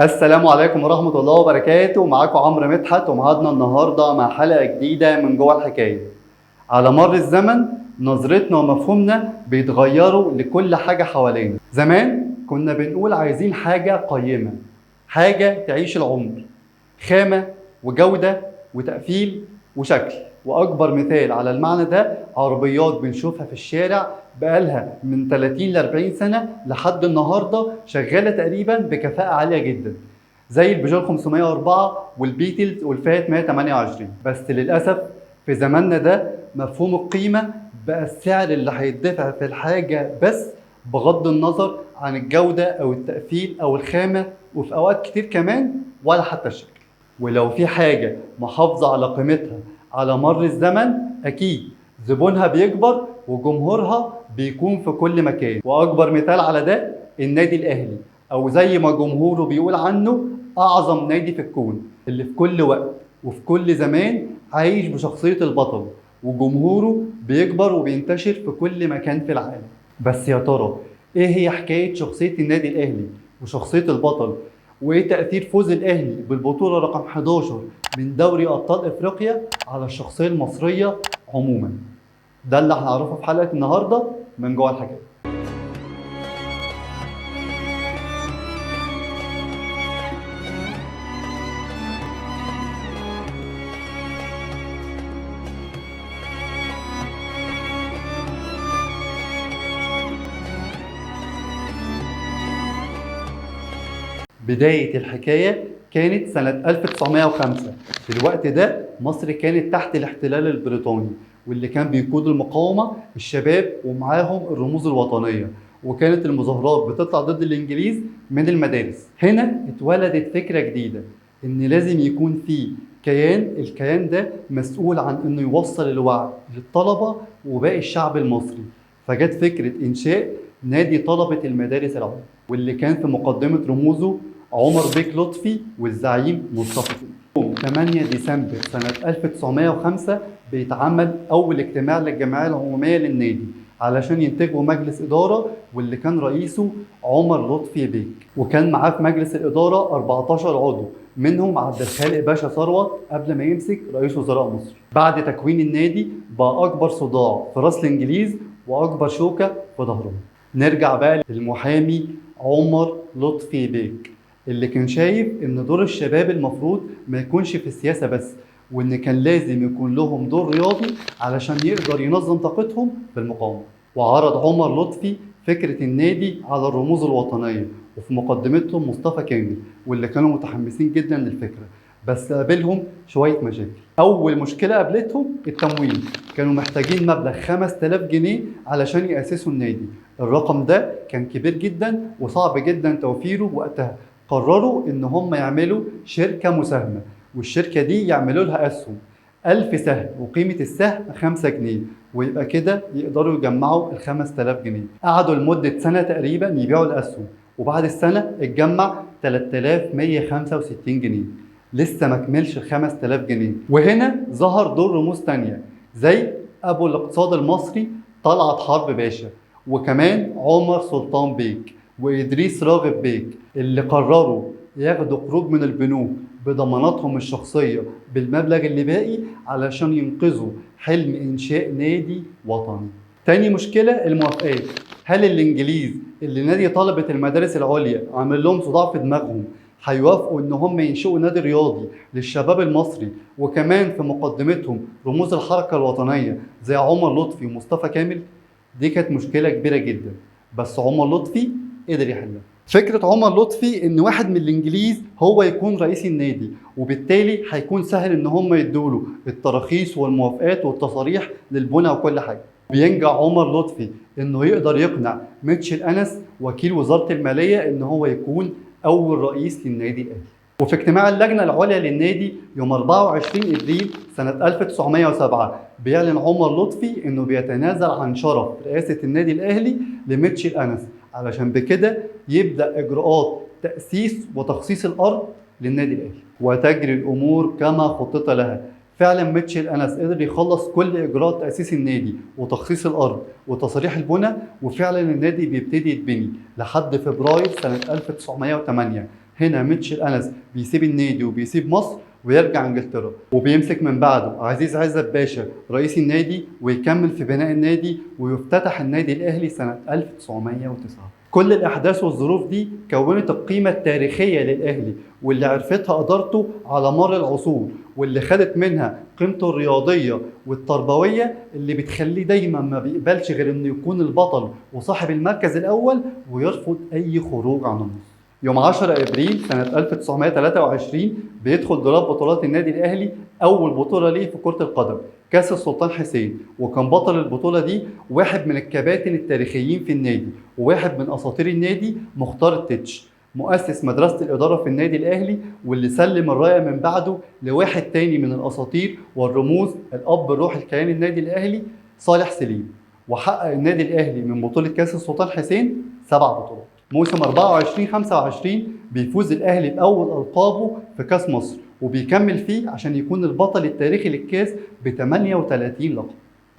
السلام عليكم ورحمة الله وبركاته. معاكم عمرو مدحت ومعادنا النهاردة مع حلقة جديدة من جوه الحكاية. على مر الزمن نظرتنا ومفهومنا بيتغيروا لكل حاجة حوالينا. زمان كنا بنقول عايزين حاجة قيمة، حاجة تعيش العمر، خامة وجودة وتقفيل وشكل. وأكبر مثال على المعنى ده عربيات بنشوفها في الشارع بقالها من 30 ل 40 سنة لحد النهاردة شغالة تقريبا بكفاءة عالية جدا، زي البيجو 504 والبيتلز والفيات 128. بس للأسف في زماننا ده مفهوم القيمة بقى السعر اللي هيدفع في الحاجة بس، بغض النظر عن الجودة أو التقفيل أو الخامة، وفي أوقات كتير كمان ولا حتى الشكل. ولو في حاجة محافظة على قيمتها على مر الزمن أكيد زبونها بيكبر وجمهورها بيكون في كل مكان. وأكبر مثال على ده النادي الأهلي، أو زي ما جمهوره بيقول عنه أعظم نادي في الكون، اللي في كل وقت وفي كل زمان عايش بشخصية البطل، وجمهوره بيكبر وبينتشر في كل مكان في العالم. بس يا ترى إيه هي حكاية شخصية النادي الأهلي وشخصية البطل؟ وايه تأثير فوز الاهلي بالبطولة رقم 11 من دوري ابطال افريقيا على الشخصية المصرية عموما؟ ده اللي هنعرفه في حلقة النهاردة من جوه الحكاية. بداية الحكاية كانت سنة 1905. في الوقت ده مصر كانت تحت الاحتلال البريطاني، واللي كان بيقود المقاومة الشباب ومعاهم الرموز الوطنية، وكانت المظاهرات بتطلع ضد الإنجليز من المدارس. هنا اتولدت فكرة جديدة، إن لازم يكون في الكيان ده مسؤول عن إنه يوصل الوعي للطلبة وباقي الشعب المصري. فجت فكرة إنشاء نادي طلبة المدارس العليا، واللي كان في مقدمة رموزه عمر بيك لطفي والزعيم مصطفى كامل. يوم 8 ديسمبر سنة 1905 بيتعمل أول اجتماع للجمعية العمومية للنادي علشان ينتخبوا مجلس إدارة، واللي كان رئيسه عمر لطفي بيك، وكان معاه في مجلس الإدارة 14 عضو، منهم عبد الخالق باشا ثروت قبل ما يمسك رئيس وزراء مصر. بعد تكوين النادي بقى أكبر صداع في راس الإنجليز وأكبر شوكة في ظهرهم. نرجع بقى للمحامي عمر لطفي بيك، اللي كان شايف ان دور الشباب المفروض ما يكونش في السياسة بس، وان كان لازم يكون لهم دور رياضي علشان يقدر ينظم طاقتهم في المقاومة. وعرض عمر لطفي فكرة النادي على الرموز الوطنية، وفي مقدمتهم مصطفى كامل، واللي كانوا متحمسين جدا للفكرة. بس قابلهم شوية مشاكل. أول مشكلة قابلتهم التمويل، كانوا محتاجين مبلغ 5000 جنيه علشان يأسسوا النادي. الرقم ده كان كبير جدا وصعب جدا توفيره وقتها. قرروا ان هم يعملوا شركة مساهمة، والشركة دي يعملوا لها اسهم 1000 سهم، وقيمة السهم 5 جنيه، ويبقى كده يقدروا يجمعوا ال 5000 جنيه. قعدوا لمدة سنة تقريبا يبيعوا الاسهم، وبعد السنة اتجمع 3165 جنيه، لسه ما كملش ال 5000 جنيه. وهنا ظهر دور رموز تانية زي ابو الاقتصاد المصري طلعت حرب باشا، وكمان عمر سلطان بيك وإدريس راغب بيك، اللي قرروا ياخدوا قروض من البنوك بضماناتهم الشخصية بالمبلغ اللي باقي علشان ينقذوا حلم إنشاء نادي وطني. تاني مشكلة الموافقات. هل الإنجليز اللي نادي طلبة المدارس العليا عامل لهم صداع في دماغهم هيوافقوا إن هم ينشئوا نادي رياضي للشباب المصري، وكمان في مقدمتهم رموز الحركة الوطنية زي عمر لطفي ومصطفى كامل؟ دي كانت مشكلة كبيرة جدا، بس عمر لطفي قدر يحلها. فكرة عمر لطفي ان واحد من الانجليز هو يكون رئيس النادي، وبالتالي هيكون سهل ان هم يدوله التراخيص والموافقات والتصاريح للبنى وكل حاجة. بينجح عمر لطفي انه يقدر يقنع ميتشل انس وكيل وزارة المالية ان هو يكون اول رئيس للنادي الاهلي. وفي اجتماع اللجنة العليا للنادي يوم 24 ابريل سنة 1907 بيعلن عمر لطفي انه بيتنازل عن شرف رئاسة النادي الاهلي لميتشل انس، علشان بكده يبدأ إجراءات تأسيس وتخصيص الأرض للنادي الأهلي، وتجري الأمور كما خطط لها. فعلا ميتشل أنس قدر يخلص كل إجراءات تأسيس النادي وتخصيص الأرض وتصريح البنى، وفعلا النادي بيبتدي يتبني لحد فبراير سنة 1908 هنا ميتشل أنس بيسيب النادي وبيسيب مصر ويرجع انجلترا، وبيمسك من بعده عزيز عزت باشا رئيس النادي ويكمل في بناء النادي، ويفتتح النادي الاهلي سنه 1909. كل الاحداث والظروف دي كونت القيمه التاريخيه للاهلي، واللي عرفتها ادارته على مر العصور، واللي خدت منها قيمته الرياضيه والتربويه اللي بتخليه دايما ما بيقبلش غير انه يكون البطل وصاحب المركز الاول، ويرفض اي خروج عن النص. يوم 10 ابريل سنه 1923 بيدخل دولاب بطولات النادي الاهلي اول بطوله ليه في كره القدم، كاس السلطان حسين، وكان بطل البطوله دي واحد من الكباتن التاريخيين في النادي، وواحد من اساطير النادي، مختار التتش، مؤسس مدرسه الاداره في النادي الاهلي، واللي سلم الرايه من بعده لواحد تاني من الاساطير والرموز، الاب الروحي لكيان النادي الاهلي صالح سليم. وحقق النادي الاهلي من بطوله كاس السلطان حسين 7 بطولات. موسم 24-25 بيفوز الاهلي باول القابه في كاس مصر، وبيكمل فيه عشان يكون البطل التاريخي للكاس ب 38 لقب.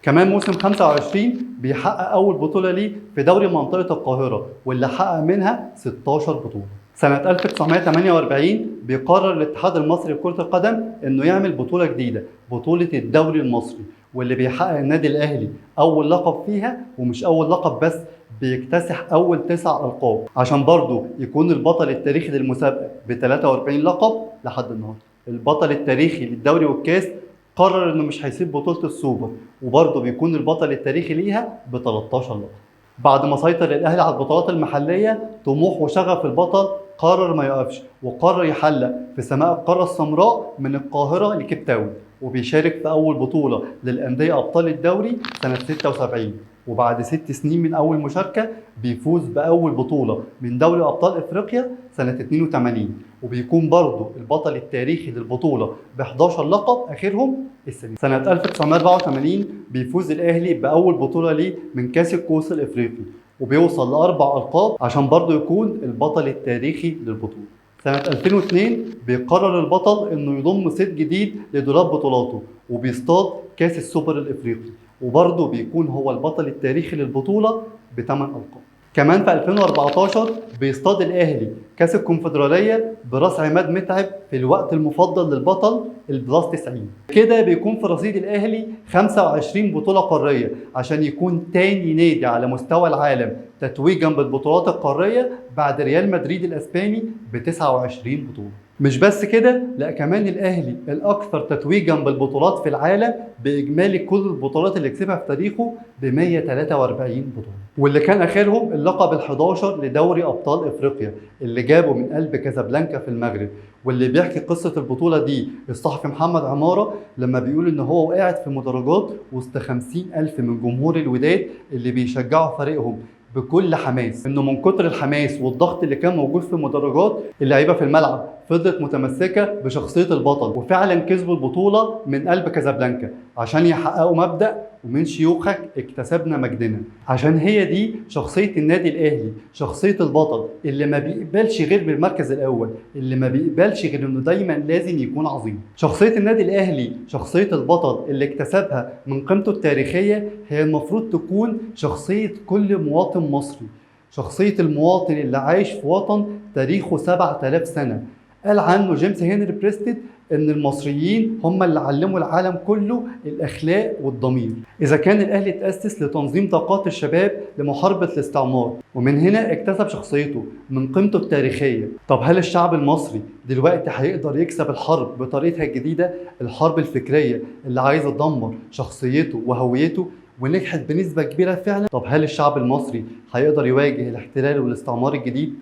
كمان موسم 25 بيحقق اول بطوله ليه في دوري منطقه القاهره، واللي حقق منها 16 بطوله. سنه 1948 بيقرر الاتحاد المصري لكره القدم انه يعمل بطوله جديده، بطوله الدوري المصري، واللي بيحقق النادي الاهلي اول لقب فيها، ومش اول لقب بس، بيكتسح اول 9 القاب عشان برضه يكون البطل التاريخي للمسابقه ب 43 لقب لحد النهارده. البطل التاريخي للدوري والكاس قرر انه مش هيسيب بطوله السوبر، وبرضه بيكون البطل التاريخي ليها ب 13 لقب. بعد ما سيطر الاهلي على البطولات المحليه، طموح وشغف البطل قرر ما يقفش، وقرر يحلق في سماء القاره السمراء من القاهره لكيب تاون، وبيشارك في اول بطوله للانديه ابطال الدوري سنه 76. وبعد 6 سنين من اول مشاركه بيفوز باول بطوله من دوري ابطال افريقيا سنه 82، وبيكون برضه البطل التاريخي للبطوله ب 11 لقب، اخرهم السنه. سنه 1984 بيفوز الاهلي باول بطوله ليه من كاس الكؤوس الافريقي، وبيوصل ل4 القاب عشان برضه يكون البطل التاريخي للبطوله. سنة 2002 بيقرر البطل انه يضم صيد جديد لدولاب بطولاته، وبيصطاد كاس السوبر الافريقي، وبرضه بيكون هو البطل التاريخي للبطولة ب8 ألقاب. كمان في 2014 بيصطاد الأهلي كأس الكونفدرالية براس عماد متعب في الوقت المفضل للبطل البلاس 90. كده بيكون في رصيد الأهلي 25 بطولة قارية عشان يكون تاني نادي على مستوى العالم تتويجا بالبطولات القارية بعد ريال مدريد الأسباني ب 29 بطولة. مش بس كده، لا كمان الاهلي الاكثر تتويجا بالبطولات في العالم باجمالي كل البطولات اللي كسبها في تاريخه ب 143 بطوله، واللي كان اخرهم اللقب ال11 لدوري ابطال افريقيا اللي جابه من قلب كازابلانكا في المغرب. واللي بيحكي قصه البطوله دي الصحفي محمد عماره لما بيقول ان هو قاعد في مدرجات وسط 50,000 من جمهور الوداد اللي بيشجعوا فريقهم بكل حماس، انه من كتر الحماس والضغط اللي كان موجود في المدرجات اللعيبه في الملعب فضلت متمسكه بشخصيه البطل، وفعلا كسبوا البطوله من قلب كازابلانكا عشان يحققوا مبدا ومن شيوخك اكتسبنا مجدنا. عشان هي دي شخصيه النادي الاهلي، شخصيه البطل اللي ما بيقبلش غير بالمركز الاول، اللي ما بيقبلش غير انه دايما لازم يكون عظيم. شخصيه النادي الاهلي، شخصيه البطل اللي اكتسبها من قيمته التاريخيه، هي المفروض تكون شخصيه كل مواطن مصري، شخصيه المواطن اللي عايش في وطن تاريخه 7000 سنه. قال عنه جيمس هنري بريستد ان المصريين هم اللي علموا العالم كله الاخلاق والضمير. اذا كان الاهلي تاسس لتنظيم طاقات الشباب لمحاربه الاستعمار، ومن هنا اكتسب شخصيته من قيمته التاريخيه، طب هل الشعب المصري دلوقتي هيقدر يكسب الحرب بطريقتها الجديده، الحرب الفكريه اللي عايزه تدمر شخصيته وهويته ونجحت بنسبه كبيره فعلا؟ طب هل الشعب المصري هيقدر يواجه الاحتلال والاستعمار الجديد؟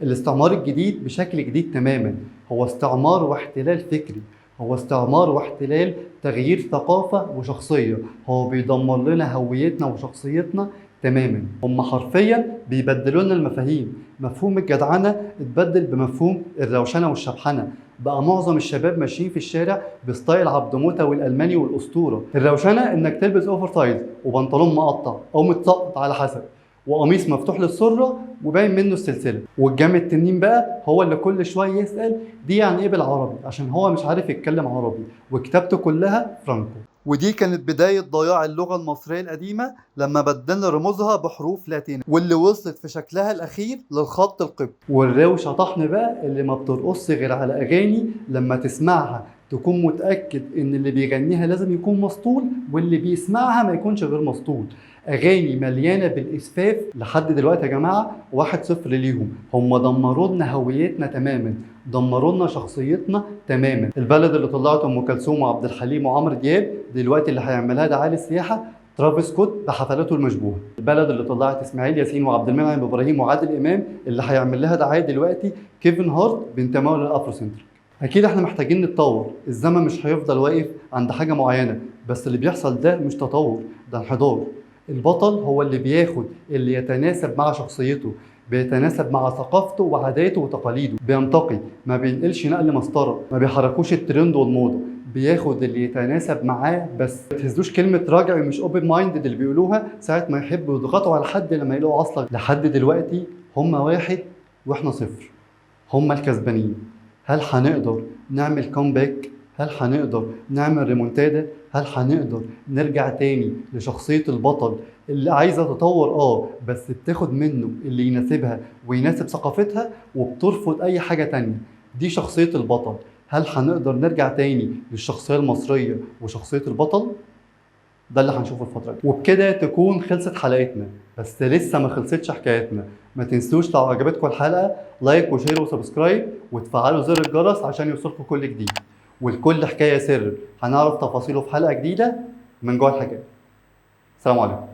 الاستعمار الجديد بشكل جديد تماما، هو استعمار واحتلال فكري، هو استعمار واحتلال تغيير ثقافة وشخصية، هو بيدمر لنا هويتنا وشخصيتنا تماما. هم حرفيا بيبدلوا لنا المفاهيم، مفهوم الجدعنة اتبدل بمفهوم الروشنة والشبحنة، بقى معظم الشباب ماشيين في الشارع بستايل عبد موتة والألماني والأسطورة. الروشنة انك تلبس اوفر سايز وبنطلون مقطع او متسقط على حسب، وقميص مفتوح للسره وباين منه السلسله، والجامع التنين بقى هو اللي كل شويه يسال دي يعني ايه بالعربي عشان هو مش عارف يتكلم عربي، وكتابته كلها فرانكو. ودي كانت بداية ضياع اللغة المصرية القديمة لما بدلنا رموزها بحروف لاتينية واللي وصلت في شكلها الأخير للخط القبطي. والروشة طحن بقى اللي ما بترقصش غير على أغاني لما تسمعها تكون متأكد إن اللي بيغنيها لازم يكون مسطول واللي بيسمعها ما يكونش غير مسطول. أغاني مليانة بالإسفاف. لحد دلوقتي يا جماعة 1-0 ليهم. هم دمروا لنا هويتنا تماما، دمروا لنا شخصيتنا تماما. البلد اللي طلعت ام كلثوم وعبد الحليم وعمرو دياب دلوقتي اللي هيعملها دعايه للسياحه ترافيس سكوت بحفلاته المشبوهه. البلد اللي طلعت اسماعيل ياسين وعبد المنعم ابراهيم وعادل امام اللي هيعمل لها دعايه دلوقتي كيفن هارت بانتمائه للافرو سنتريك. اكيد احنا محتاجين نتطور، الزمن مش هيفضل واقف عند حاجه معينه، بس اللي بيحصل ده مش تطور، ده انحدار. البطل هو اللي بياخد اللي يتناسب مع شخصيته، بيتناسب مع ثقافته وعاداته وتقاليده، بينتقي، ما بينقلش نقل مسطره، ما بيحركوش الترند والموضه، بياخد اللي يتناسب معاه بس. ما تهزوش كلمه راجع مش اوبن مايند اللي بيقولوها ساعه ما يحبوا يضغطوا على حد لما يلاقوا اصلا. لحد دلوقتي هم 1 واحنا 0، هم الكسبانين. هل هنقدر نعمل كومباك؟ هل هنقدر نعمل ريمونتادا؟ هل هنقدر نرجع تاني لشخصية البطل اللي عايزة تطور بس بتاخد منه اللي يناسبها ويناسب ثقافتها وبترفض أي حاجة تانية؟ دي شخصية البطل. هل هنقدر نرجع تاني للشخصية المصرية وشخصية البطل؟ ده اللي هنشوفه الفترة دي. وبكده تكون خلصت حلقتنا، بس لسه ما خلصتش حكايتنا. ما تنسوش لو عجبتكم الحلقة لايك وشير وسبسكرايب وتفعلوا زر الجرس عشان يوصلكم كل جديد. ولكل حكاية سر هنعرف تفاصيله في حلقة جديدة من جوه الحكاية. السلام عليكم.